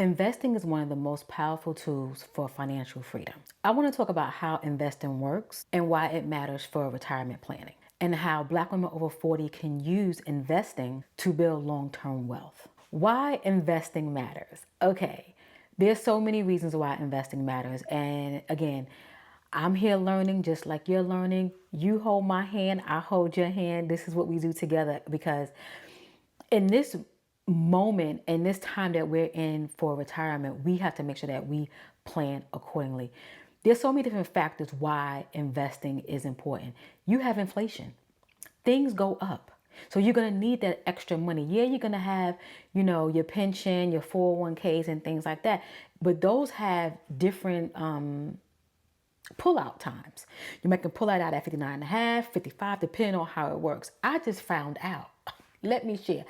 Investing is one of the most powerful tools for financial freedom. I want to talk about how investing works and why it matters for retirement planning, and how Black women over 40 can use investing to build long-term wealth. Why investing matters. Okay, there's so many reasons why investing matters. And again, I'm here learning just like you're learning. You hold my hand, I hold your hand. This is what we do together, because in this moment and this time that we're in for retirement, we have to make sure that we plan accordingly. There's so many different factors why investing is important. You have inflation. Things go up. So you're going to need that extra money. Yeah, you're going to have, your pension, your 401ks and things like that. But those have different pull out times. You might can pull that out at 59 and a half, 55, depending on how it works. I just found out, let me share.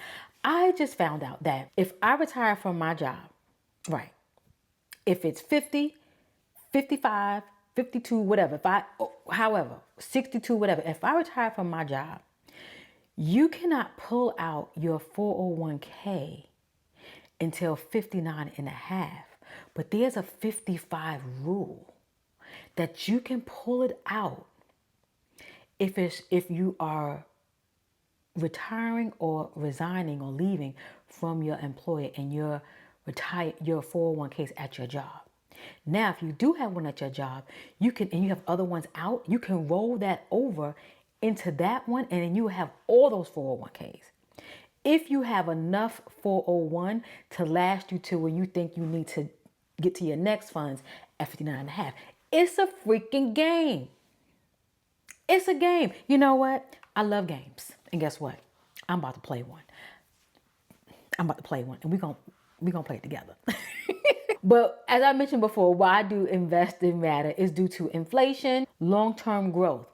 I just found out that if I retire from my job, right, if it's 50, 55, 52, whatever, however, 62, whatever, if I retire from my job, you cannot pull out your 401k until 59 and a half. But there's a 55 rule that you can pull it out if you are retiring or resigning or leaving from your employer and your 401ks at your job. Now, if you do have one at your job, you have other ones out, you can roll that over into that one, and then you have all those 401ks. If you have enough 401 to last you to where you think you need to get to your next funds at 59 and a half, it's a freaking game. It's a game. You know what? I love games. And guess what? I'm about to play one. And we're gonna play it together. But as I mentioned before, why do investing matter is due to inflation, long-term growth.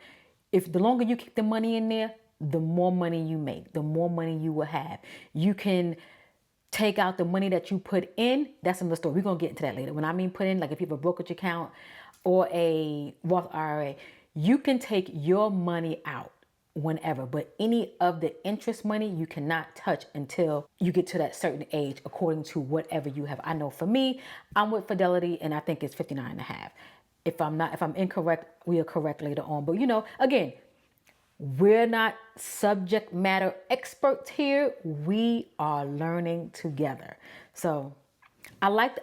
If the longer you keep the money in there, the more money you make, the more money you will have. You can take out the money that you put in. That's another story. We're going to get into that later. When I mean put in, like if you have a brokerage account or a Roth IRA, you can take your money out whenever, but any of the interest money you cannot touch until you get to that certain age, according to whatever you have. I know for me, I'm with Fidelity and I think it's 59 and a half. If I'm incorrect, we are correct later on. But again, we're not subject matter experts here. We are learning together. So I like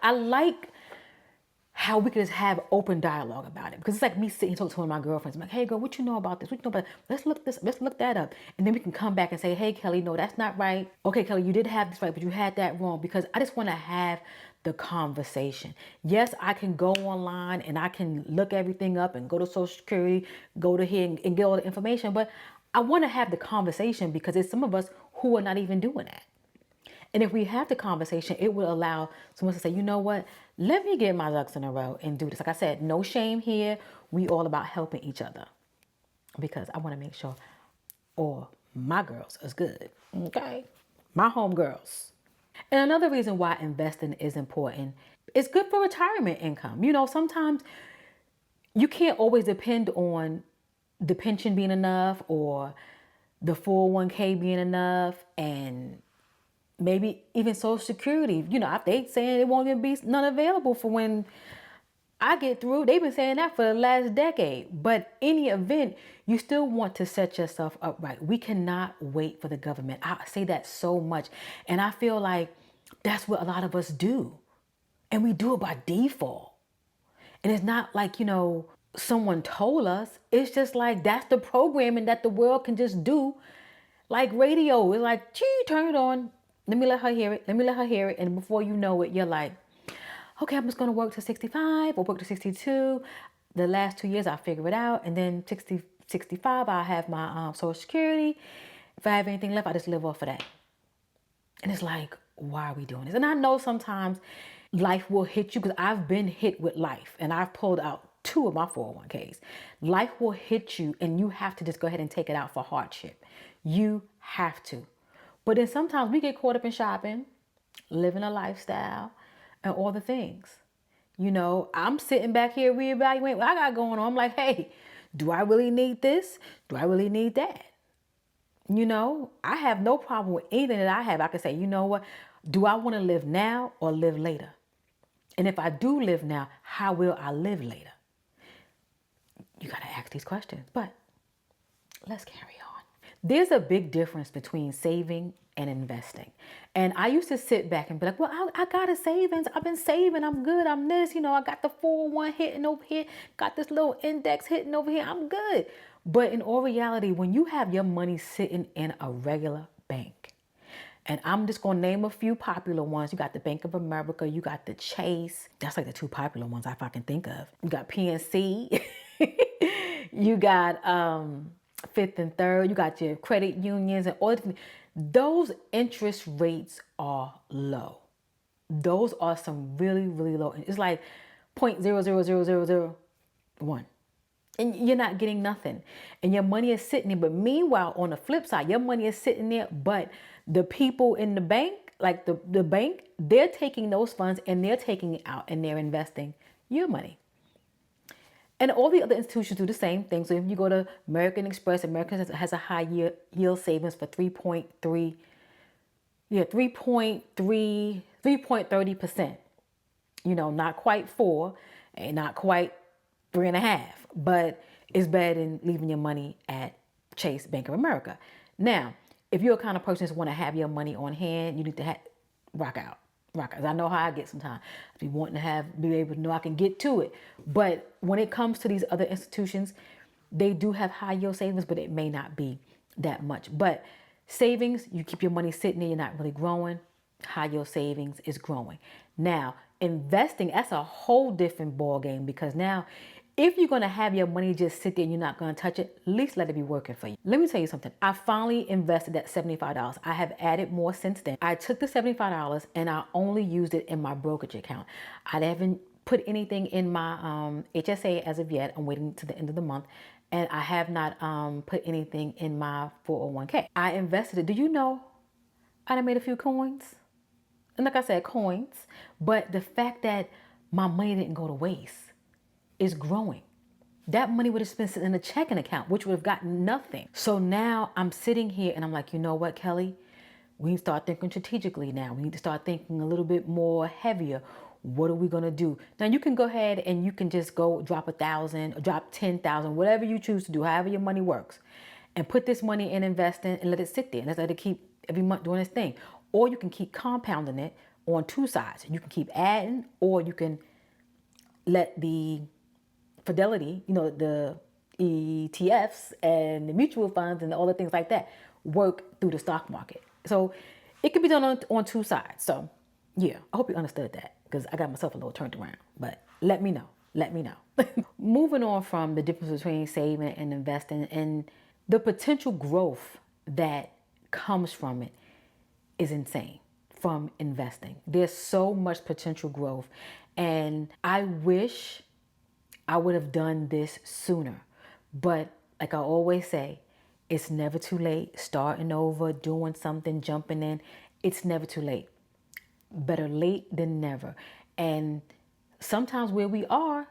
how we can just have open dialogue about it, because it's like me sitting and talking to one of my girlfriends. I'm like, hey girl, what you know about this? What you know about that? Let's look that up. And then we can come back and say, hey Kelly, no, that's not right. Okay, Kelly, you did have this right, but you had that wrong, because I just want to have the conversation. Yes, I can go online and I can look everything up and go to Social Security, go to here and get all the information, but I want to have the conversation, because there's some of us who are not even doing that. And if we have the conversation, it will allow someone to say, you know what, let me get my ducks in a row and do this. Like I said, no shame here. We all about helping each other, because I want to make sure all my girls is good. Okay? My home girls. And another reason why investing is important, it's good for retirement income. Sometimes you can't always depend on the pension being enough or the 401k being enough, and maybe even Social Security. They saying it won't even be none available for when I get through. They've been saying that for the last decade. But any event, you still want to set yourself up right. We cannot wait for the government. I say that so much. And I feel like that's what a lot of us do. And we do it by default. And it's not like, someone told us. It's just like that's the programming that the world can just do. Like radio. It's like, gee, turn it on. Let me let her hear it. Let me let her hear it. And before you know it, you're like, okay, I'm just going to work to 65 or work to 62. The last 2 years, I'll figure it out. And then 60, 65, I'll have my Social Security. If I have anything left, I just live off of that. And it's like, why are we doing this? And I know sometimes life will hit you, because I've been hit with life. And I've pulled out 2 of my 401ks. Life will hit you and you have to just go ahead and take it out for hardship. You have to. But then sometimes we get caught up in shopping, living a lifestyle, and all the things. I'm sitting back here reevaluating what I got going on. I'm like, hey, do I really need this? Do I really need that? I have no problem with anything that I have. I can say, you know what? Do I want to live now or live later? And if I do live now, how will I live later? You got to ask these questions. But let's carry on. There's a big difference between saving and investing. And I used to sit back and be like, well, I got a savings. I've been saving. I'm good. I'm this. I got the 401 hitting over here. Got this little index hitting over here. I'm good. But in all reality, when you have your money sitting in a regular bank, and I'm just going to name a few popular ones. You got the Bank of America. You got the Chase. That's like the two popular ones if I can think of. You got PNC. You got Fifth and Third. You got your credit unions and all. Those interest rates are low. Those are some really, really low. It's like 0.00001. And you're not getting nothing. And your money is sitting there. But meanwhile, on the flip side, your money is sitting there, but the people in the bank, like the bank, they're taking those funds and they're taking it out and they're investing your money. And all the other institutions do the same thing. So if you go to American Express, American has a high yield savings for 3.30%. Not quite 4 and not quite 3.5, but it's better than leaving your money at Chase Bank of America. Now, if you're a kind of person that want to have your money on hand, you need to rock out. I know how I get sometimes. I be wanting to be able to know I can get to it. But when it comes to these other institutions, they do have high yield savings, but it may not be that much. But savings, you keep your money sitting there, you're not really growing. High yield savings is growing. Now, investing, that's a whole different ball game, because now if you're going to have your money just sit there and you're not going to touch it, at least let it be working for you. Let me tell you something. I finally invested that $75. I have added more since then. I took the $75 and I only used it in my brokerage account. I haven't put anything in my HSA as of yet. I'm waiting to the end of the month. And I have not put anything in my 401k. I invested it. Do you know I done made a few coins? And like I said, coins. But the fact that my money didn't go to waste is growing. That money would have been sitting in a checking account, which would have gotten nothing. So now I'm sitting here and I'm like, you know what, Kelly? We need to start thinking strategically now. We need to start thinking a little bit more heavier. What are we going to do? Now you can go ahead and you can just go drop 1,000 or drop 10,000, whatever you choose to do, however your money works, and put this money in investing and let it sit there and let it keep every month doing its thing. Or you can keep compounding it on two sides. You can keep adding, or you can let the Fidelity, the ETFs and the mutual funds and all the things like that work through the stock market. So it can be done on two sides. So yeah, I hope you understood that, because I got myself a little turned around. But let me know. Moving on from the difference between saving and investing and the potential growth that comes from it is insane. From investing, there's so much potential growth, and I wish I would have done this sooner. But like I always say, it's never too late. Starting over, doing something, jumping in, it's never too late. Better late than never. And sometimes where we are,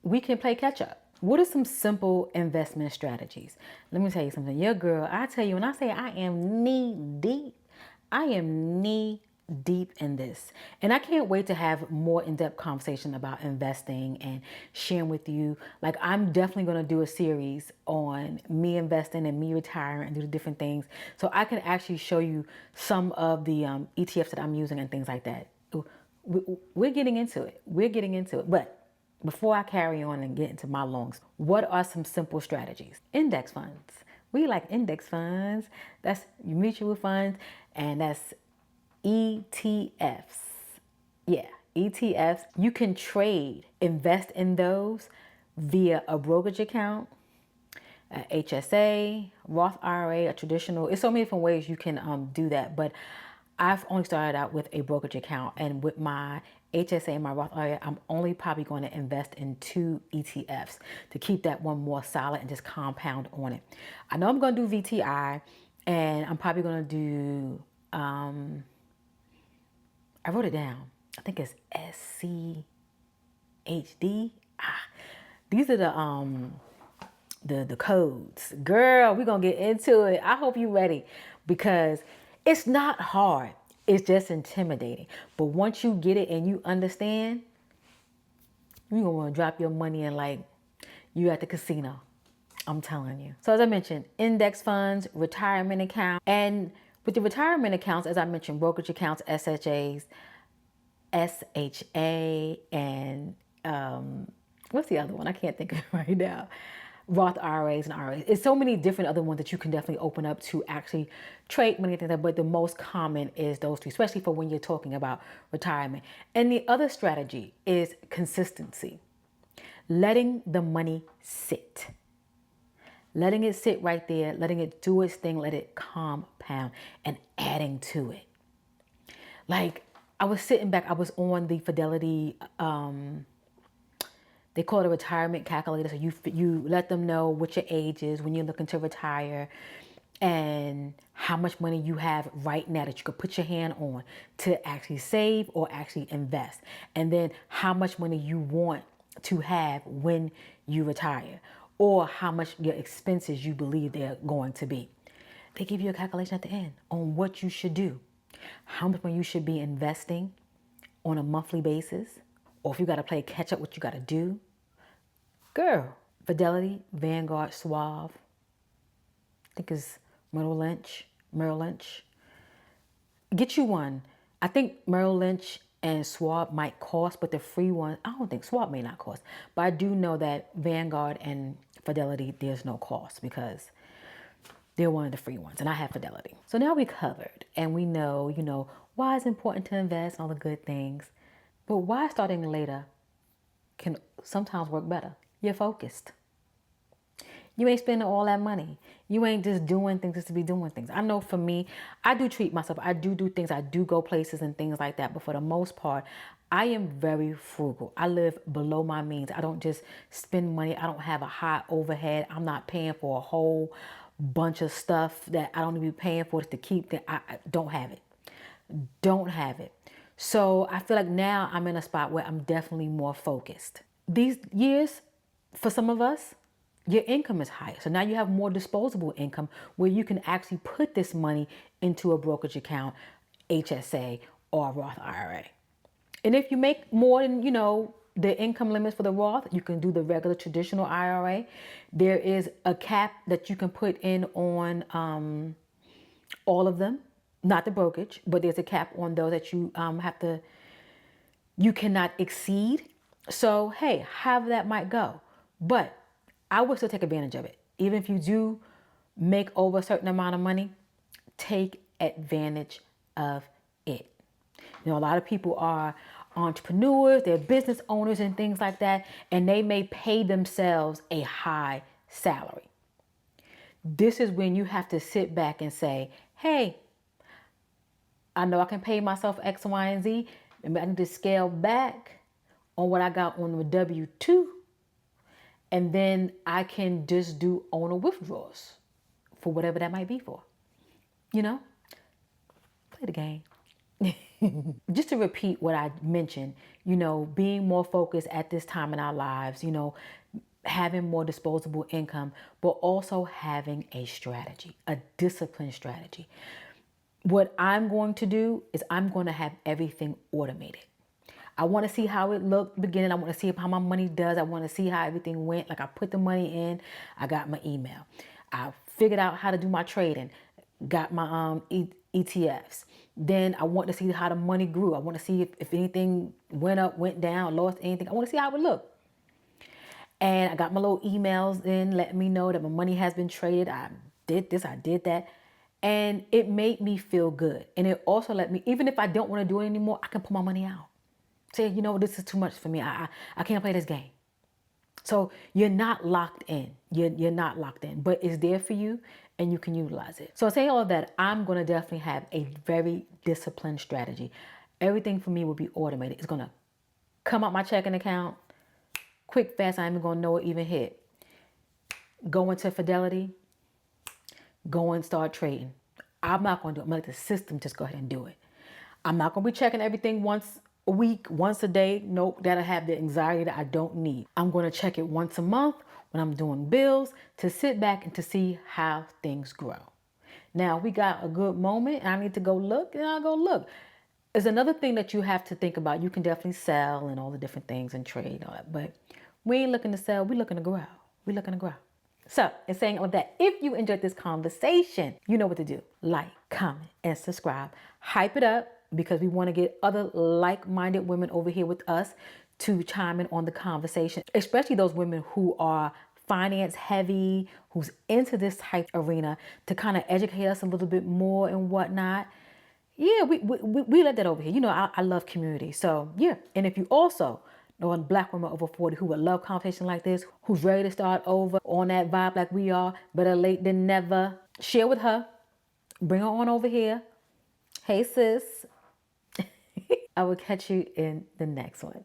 we can play catch up. What are some simple investment strategies? Let me tell you something. Your girl, I tell you, when I say I am knee deep, I am knee deep in this. And I can't wait to have more in-depth conversation about investing and sharing with you. Like, I'm definitely going to do a series on me investing and me retiring and do the different things, so I can actually show you some of the ETFs that I'm using and things like that. We're getting into it. But before I carry on and get into my longs, what are some simple strategies? Index funds. We like index funds. That's mutual funds, and that's ETFs. Yeah, ETFs. You can invest in those via a brokerage account, a HSA, Roth IRA, a traditional. It's so many different ways you can do that. But I've only started out with a brokerage account, and with my HSA and my Roth IRA, I'm only probably going to invest in 2 ETFs to keep that one more solid and just compound on it. I know I'm going to do VTI, and I'm probably going to do I wrote it down. I think it's SCHD. These are the codes. Girl, we're going to get into it. I hope you're ready, because it's not hard. It's just intimidating. But once you get it and you understand, You're gonna wanna drop your money in like you at the casino. I'm telling you. So as I mentioned, index funds, retirement accounts, and with the retirement accounts, as I mentioned, brokerage accounts, SHA, and what's the other one? I can't think of it right now. Roth IRAs and IRAs. It's so many different other ones that you can definitely open up to actually trade money and things like that. But the most common is those three, especially for when you're talking about retirement. And the other strategy is consistency. Letting the money sit. Letting it sit right there, letting it do its thing, let it compound and adding to it. Like I was sitting back, I was on the Fidelity, they call it a retirement calculator. So you let them know what your age is when you're looking to retire and how much money you have right now that you could put your hand on to actually save or actually invest. And then how much money you want to have when you retire or how much your expenses you believe they're going to be. They give you a calculation at the end on what you should do, how much money you should be investing on a monthly basis, or if you got to play catch up, what you got to do. Girl, Fidelity, Vanguard, Schwab, I think it's Merrill Lynch. Get you one. I think Merrill Lynch and Schwab might cost, but the free one, I don't think Schwab may not cost. But I do know that Vanguard and Fidelity, there's no cost because they're one of the free ones, and I have Fidelity. So now we covered, and we know, why it's important to invest, all the good things. But why starting later can sometimes work better. You're focused. You ain't spending all that money. You ain't just doing things just to be doing things. I know for me, I do treat myself. I do things. I do go places and things like that. But for the most part, I am very frugal. I live below my means. I don't just spend money. I don't have a high overhead. I'm not paying for a whole bunch of stuff that I don't need to be paying for to keep that. I don't have it. Don't have it. So I feel like now I'm in a spot where I'm definitely more focused. These years, for some of us, your income is higher. So now you have more disposable income where you can actually put this money into a brokerage account, HSA, or a Roth IRA. And if you make more than, the income limits for the Roth, you can do the regular traditional IRA. There is a cap that you can put in on all of them, not the brokerage, but there's a cap on those that you cannot exceed. So, hey, however that might go. But I would still take advantage of it. Even if you do make over a certain amount of money, take advantage of it. A lot of people are entrepreneurs, they're business owners and things like that, and they may pay themselves a high salary. This is when you have to sit back and say, hey, I know I can pay myself X, Y, and Z, and I need to scale back on what I got on the W-2, and then I can just do owner withdrawals for whatever that might be for. Play the game. Just to repeat what I mentioned, being more focused at this time in our lives, having more disposable income, but also having a strategy, a disciplined strategy. What I'm going to do is I'm going to have everything automated. I want to see how it looked beginning. I want to see how my money does. I want to see how everything went. Like I put the money in, I got my email. I figured out how to do my trading, got my ETFs. Then I want to see how the money grew. I want to see if anything went up, went down, lost anything. I want to see how it looked. And I got my little emails in letting me know that my money has been traded. I did this, I did that. And it made me feel good. And it also let me, even if I don't want to do it anymore, I can pull my money out. Say, this is too much for me. I can't play this game. So you're not locked in. You're not locked in, but it's there for you and you can utilize it. So saying all of that, I'm going to definitely have a very disciplined strategy. Everything for me will be automated. It's going to come out my checking account quick, fast. I ain't even going to know it even hit. Go into Fidelity, go and start trading. I'm not going to do it. I'm going to let the system just go ahead and do it. I'm not going to be checking everything once a week, once a day. Nope, that'll have the anxiety that I don't need. I'm going to check it once a month when I'm doing bills to sit back and to see how things grow. Now we got a good moment and I need to go look, and I'll go look. Is another thing that you have to think about. You can definitely sell and all the different things and trade and all that, but we ain't looking to sell. We looking to grow. We looking to grow. So, in saying all that, if you enjoyed this conversation, you know what to do. Like, comment, and subscribe. Hype it up because we want to get other like-minded women over here with us to chime in on the conversation, especially those women who are finance heavy, who's into this type arena, to kind of educate us a little bit more and whatnot. Yeah, we let that over here. You know, I love community. So, yeah. And if you also know a black woman over 40 who would love conversation like this, who's ready to start over on that vibe like we are, better late than never, share with her. Bring her on over here. Hey, sis. I will catch you in the next one.